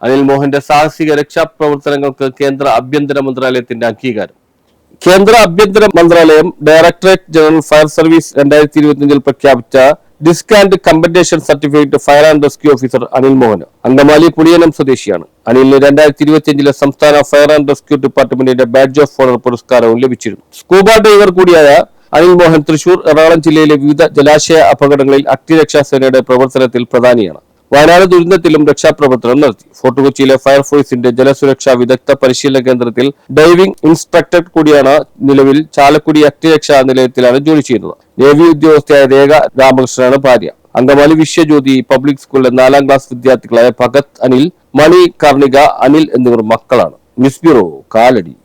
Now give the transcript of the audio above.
അനിൽ മോഹന്റെ സാഹസിക രക്ഷാപ്രവർത്തനങ്ങൾക്ക് കേന്ദ്ര ആഭ്യന്തര മന്ത്രാലയത്തിന്റെ അംഗീകാരം. കേന്ദ്ര ആഭ്യന്തര മന്ത്രാലയം ഡയറക്ടറേറ്റ് ജനറൽ ഫയർ സർവീസ് 2025 പ്രഖ്യാപിച്ച disc and compensation certificate fire and rescue officer Anil Mohan Angamaly Puliyanam സ്വദേശിയാണ്. അനിലിന് 2025 സംസ്ഥാന ഫയർ ആൻഡ് റെസ്ക്യൂ ഡിപ്പാർട്ട്മെന്റിന്റെ ബാഡ്ജ് ഓഫ് ഓണർ പുരസ്കാരവും ലഭിച്ചിരുന്നു. സ്കൂബ ഡൈവർ കൂടിയായ അനിൽ മോഹൻ തൃശൂർ, എറണാകുളം ജില്ലയിലെ വിവിധ ജലാശയ അപകടങ്ങളിൽ അഗ്നിരക്ഷാസേനയുടെ പ്രവർത്തനത്തിൽ പ്രധാനിയാണ്. വയനാട് ദുരന്തത്തിലും രക്ഷാപ്രവർത്തനം നടത്തി. ഫോർട്ട് കൊച്ചിയിലെ ഫയർഫോഴ്സിന്റെ ജലസുരക്ഷാ വിദഗ്ധ പരിശീലന കേന്ദ്രത്തിൽ ഡൈവിംഗ് ഇൻസ്ട്രക്ടർ കൂടിയാണ്. നിലവിൽ ചാലക്കുടി അഗ്നിരക്ഷാ നിലയത്തിലാണ് ജോലി ചെയ്യുന്നത്. നേവി ഉദ്യോഗസ്ഥയായ രേഖ രാമകൃഷ്ണനാണ് ഭാര്യ. അങ്കമാലി വിശ്വജ്യോതി പബ്ലിക് സ്കൂളിലെ 4ാം ക്ലാസ് വിദ്യാർത്ഥികളായ ഭഗത്, അനിൽ, മണി, കർണിക, അനിൽ എന്നിവർ മക്കളാണ്. News bureau, Kalady.